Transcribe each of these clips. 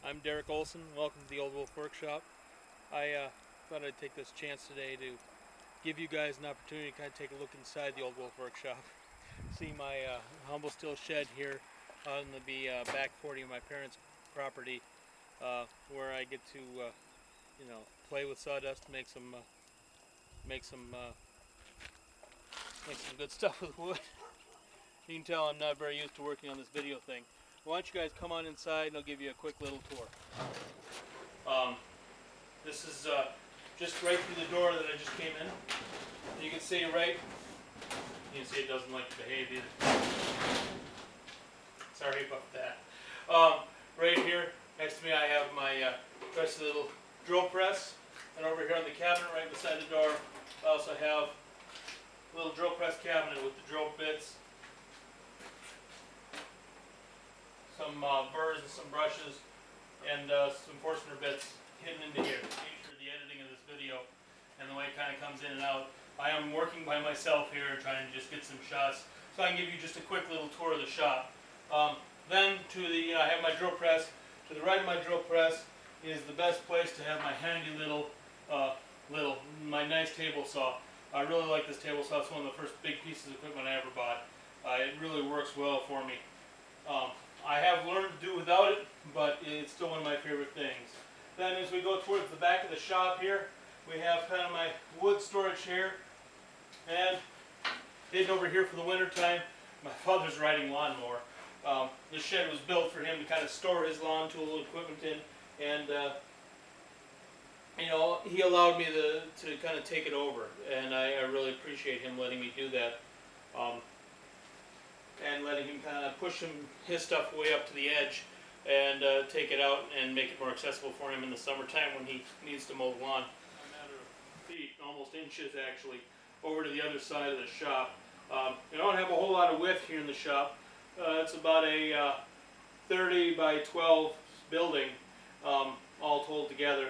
I'm Derek Olson. Welcome to the Oldwolf Workshop. I thought I'd take this chance today to give you guys an opportunity to kind of take a look inside the Oldwolf Workshop. See my humble steel shed here on the back 40 of my parents' property, where I get to play with sawdust, make some good stuff with wood. You can tell I'm not very used to working on this video thing. Why don't you guys come on inside and I'll give you a quick little tour. This is just right through the door that I just came in. You can see it doesn't like to behave either. Sorry about that. Right here next to me I have my rest of the little drill press, and over here on the cabinet right beside the door I also have a little drill press cabinet with the drill bits, some burrs and some brushes, and some Forstner bits hidden into here. The nature of the editing of this video and the way it kind of comes in and out. I am working by myself here trying to just get some shots, so I can give you just a quick little tour of the shop. Then I have my drill press. To the right of my drill press is the best place to have my handy my nice table saw. I really like this table saw. It's one of the first big pieces of equipment I ever bought. It really works well for me. I have learned to do without it, but it's still one of my favorite things. Then as we go towards the back of the shop here, we have kind of my wood storage here, and hidden over here for the winter time, my father's riding lawnmower. This shed was built for him to kind of store his lawn tool equipment in, and he allowed me to kind of take it over, and I really appreciate him letting me do that. And letting him kind of push his stuff way up to the edge and take it out and make it more accessible for him in the summertime when he needs to mow the lawn. A matter of feet, almost inches actually, over to the other side of the shop. I don't have a whole lot of width here in the shop. It's about a 30 by 12 building, all told together.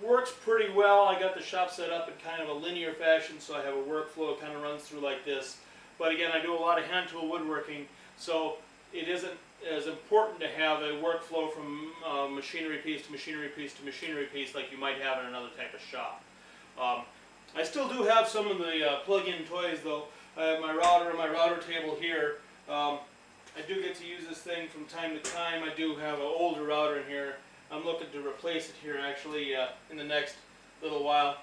Works pretty well. I got the shop set up in kind of a linear fashion, so I have a workflow that kind of runs through like this. But again, I do a lot of hand tool woodworking, so it isn't as important to have a workflow from machinery piece to machinery piece to machinery piece like you might have in another type of shop. I still do have some of the plug-in toys though. I have my router and my router table here. I do get to use this thing from time to time. I do have an older router in here. I'm looking to replace it here actually in the next little while.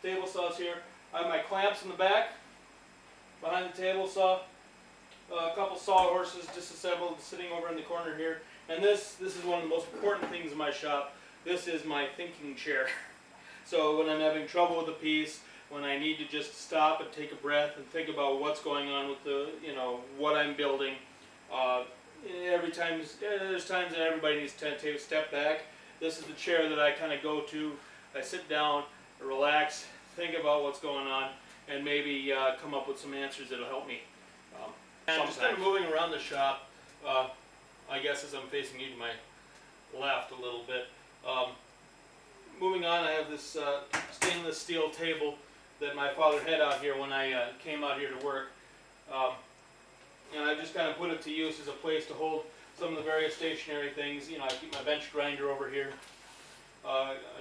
Table saws here. I have my clamps in the back behind the table saw. A couple sawhorses disassembled sitting over in the corner here. And this is one of the most important things in my shop. This is my thinking chair. So when I'm having trouble with a piece, when I need to just stop and take a breath and think about what's going on with the, what I'm building, there's times that everybody needs to take a step back. This is the chair that I kind of go to. I sit down, relax, think about what's going on, and maybe come up with some answers that'll help me. And just kind of moving around the shop, I guess as I'm facing you to my left a little bit. Moving on, I have this stainless steel table that my father had out here when I came out here to work. And I just kind of put it to use as a place to hold some of the various stationary things. I keep my bench grinder over here,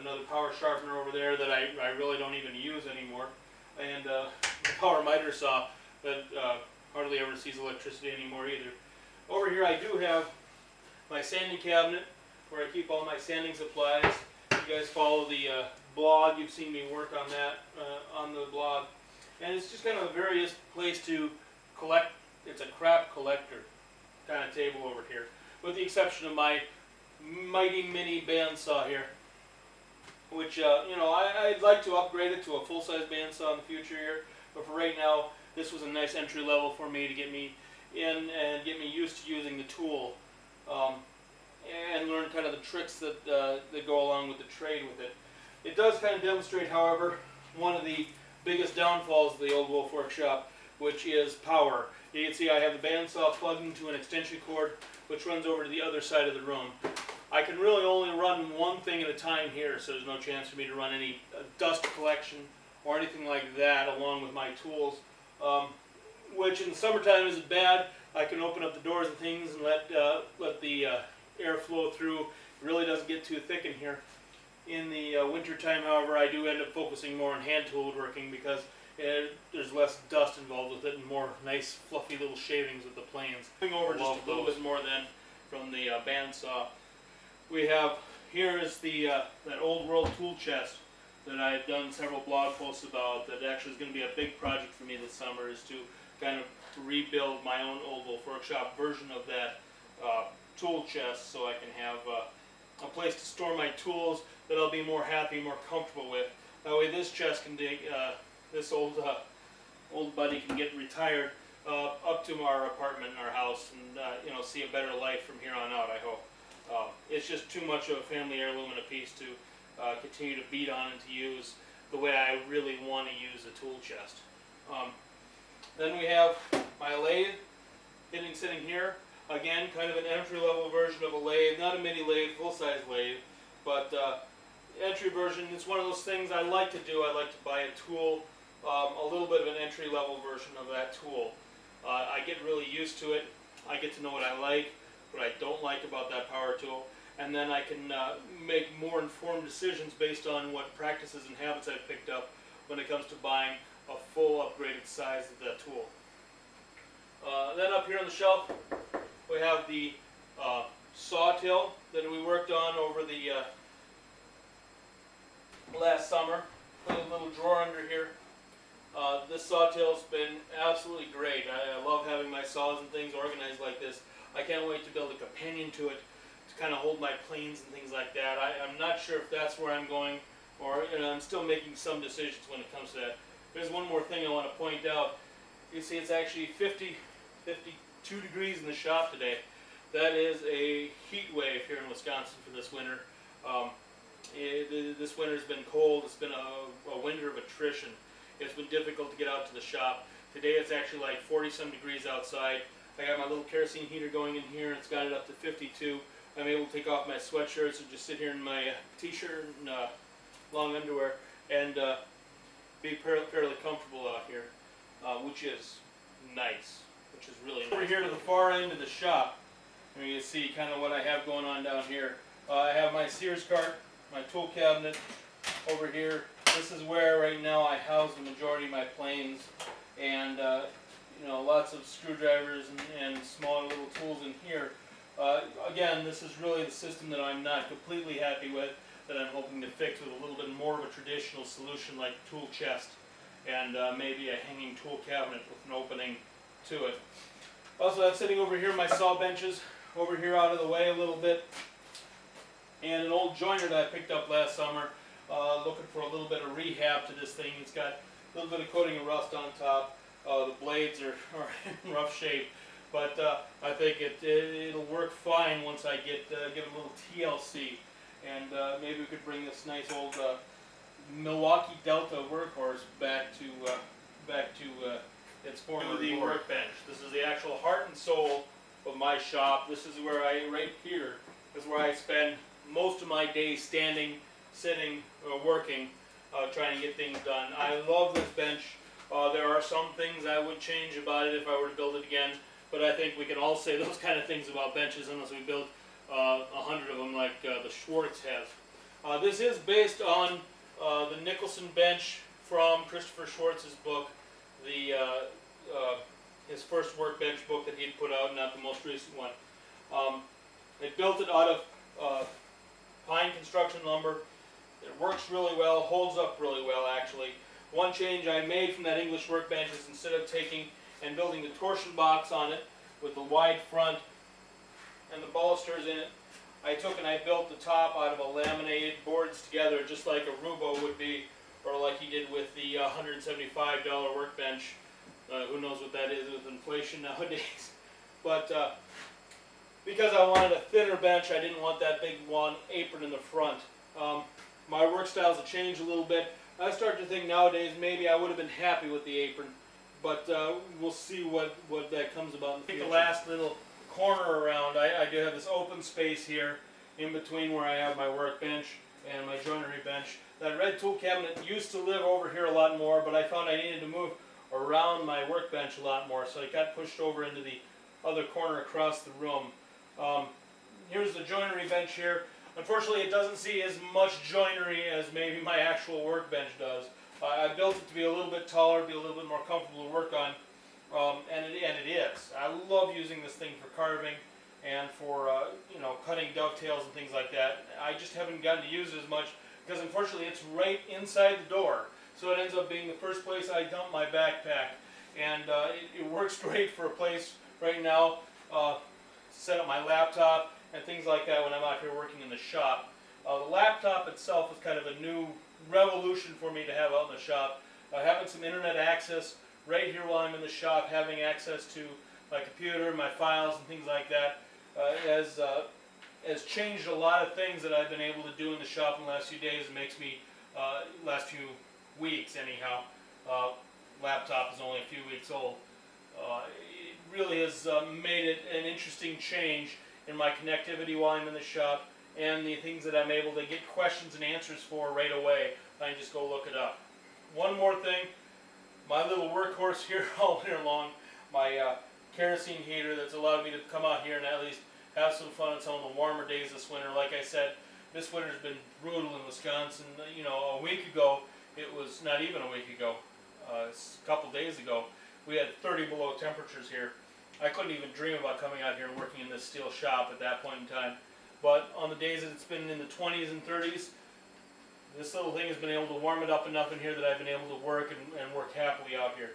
another power sharpener over there that I really don't even use anymore, and the power miter saw that hardly ever sees electricity anymore either. Over here I do have my sanding cabinet where I keep all my sanding supplies. You guys follow the blog, you've seen me work on that on the blog. And it's just kind of a various place to collect. It's a crap collector kind of table over here, with the exception of my mighty mini bandsaw here, which I'd like to upgrade it to a full-size bandsaw in the future here, but for right now this was a nice entry level for me to get me in and get me used to using the tool, and learn kind of the tricks that go along with the trade with it. It does kind of demonstrate, however, one of the biggest downfalls of the Oldwolf workshop, which is power. You can see I have the bandsaw plugged into an extension cord which runs over to the other side of the room. I can really only run one thing at a time here, so there's no chance for me to run any dust collection or anything like that along with my tools, which in the summertime isn't bad. I can open up the doors and things and let the airflow through. It really doesn't get too thick in here. In the winter time, however, I do end up focusing more on hand tool woodworking because there's less dust involved with it and more nice fluffy little shavings with the planes. Moving over just a little bit more then from the bandsaw, we have here is the that old world tool chest that I've done several blog posts about. That actually is going to be a big project for me this summer, is to kind of rebuild my own Oldwolf workshop version of that tool chest, so I can have a place to store my tools that I'll be more happy, more comfortable with. That way this chest can dig, this old buddy can get retired up to our apartment in our house and you know, see a better life from here on out, I hope. It's just too much of a family heirloom and a piece to continue to beat on and to use the way I really want to use a tool chest. Then we have my lathe sitting here. Again, kind of an entry-level version of a lathe, not a mini lathe, full-size lathe, but entry version. It's one of those things I like to do. I like to buy a tool, a little bit of an entry-level version of that tool. I get really used to it. I get to know what I like, what I don't like about that power tool, and then I can make more informed decisions based on what practices and habits I've picked up when it comes to buying a full upgraded size of that tool. Then up here on the shelf, we have the sawtill that we worked on over the last summer. Put a little drawer under here. This sawtill's been absolutely great. I love having my saws and things organized like this. I can't wait to build a companion to it to kind of hold my planes and things like that. I'm not sure if that's where I'm going, or I'm still making some decisions when it comes to that. There's one more thing I want to point out. You see it's actually 52 degrees in the shop today. That is a heat wave here in Wisconsin for this winter. This winter's been cold. It's been a winter of attrition. It's been difficult to get out to the shop. Today it's actually like 40-some degrees outside. I got my little kerosene heater going in here. It's got it up to 52. I'm able to take off my sweatshirts and just sit here in my t-shirt and long underwear and be fairly comfortable out here, which is nice, which is really nice. Over here to the far end of the shop, and you can see kind of what I have going on down here. I have my Sears cart, my tool cabinet over here. This is where right now I house the majority of my planes, and you know, lots of screwdrivers and smaller little tools in here. Again, this is really the system that I'm not completely happy with, that I'm hoping to fix with a little bit more of a traditional solution like tool chest and maybe a hanging tool cabinet with an opening to it. Also, I'm sitting over here, my saw benches over here out of the way a little bit, and an old joiner that I picked up last summer, looking for a little bit of rehab to this thing. It's got a little bit of coating of rust on top. The blades are in rough shape, but I think it'll work fine once I give it a little TLC, and maybe we could bring this nice old Milwaukee Delta workhorse back to its former the workbench. This is the actual heart and soul of my shop. This is where right here is where I spend most of my day standing, sitting, working, trying to get things done. I love this bench. There are some things I would change about it if I were to build it again, but I think we can all say those kind of things about benches unless we build 100 of them like the Schwartz has. This is based on the Nicholson bench from Christopher Schwartz's book, his first workbench book that he'd put out, not the most recent one. They built it out of pine construction lumber. It works really well, holds up really well actually. One change I made from that English workbench is instead of taking and building the torsion box on it with the wide front and the balusters in it, I took and I built the top out of a laminated boards together just like a Rubo would be, or like he did with the $175 workbench. Who knows what that is with inflation nowadays. But because I wanted a thinner bench, I didn't want that big long apron in the front. My work styles have changed a little bit. I start to think nowadays maybe I would have been happy with the apron, but we'll see what that comes about in the future. The last little corner around, I do have this open space here in between where I have my workbench and my joinery bench. That red tool cabinet used to live over here a lot more, but I found I needed to move around my workbench a lot more, so it got pushed over into the other corner across the room. here's the joinery bench here. Unfortunately, it doesn't see as much joinery as maybe my actual workbench does. I built it to be a little bit taller, be a little bit more comfortable to work on, and it is. I love using this thing for carving and for you know, cutting dovetails and things like that. I just haven't gotten to use it as much because unfortunately it's right inside the door, so it ends up being the first place I dump my backpack, and it works great for a place right now to set up my laptop and things like that when I'm out here working in the shop. The laptop itself is kind of a new revolution for me to have out in the shop. Having some internet access right here while I'm in the shop, having access to my computer, my files and things like that has changed a lot of things that I've been able to do in the shop in the last few days. It makes me, last few weeks anyhow, laptop is only a few weeks old. It really has made it an interesting change in my connectivity while I'm in the shop, and the things that I'm able to get questions and answers for right away. I can just go look it up. One more thing, my little workhorse here all winter long, my kerosene heater that's allowed me to come out here and at least have some fun on some of the warmer days this winter. Like I said, this winter's been brutal in Wisconsin. You know, a week ago, it was not even a week ago, a couple days ago, we had 30 below temperatures here. I couldn't even dream about coming out here and working in this steel shop at that point in time. But on the days that it's been in the 20s and 30s, this little thing has been able to warm it up enough in here that I've been able to work and work happily out here.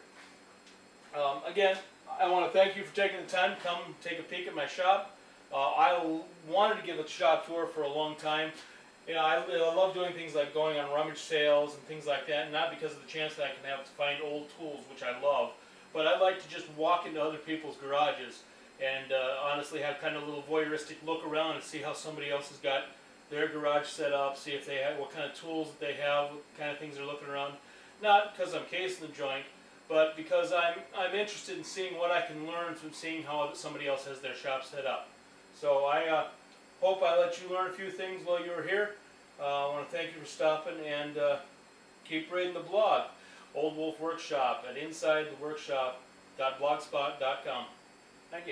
Again, I want to thank you for taking the time to come take a peek at my shop. I wanted to give a shop tour for a long time. You know, I love doing things like going on rummage sales and things like that, not because of the chance that I can have to find old tools, which I love, but I like to just walk into other people's garages and honestly have kind of a little voyeuristic look around and see how somebody else has got their garage set up, see if they have, what kind of tools that they have, what kind of things they're looking around. Not because I'm casing the joint, but because I'm interested in seeing what I can learn from seeing how somebody else has their shop set up. So I hope I let you learn a few things while you were here. I want to thank you for stopping, and keep reading the blog, Oldwolf Workshop at insidetheworkshop.blogspot.com. Thank you.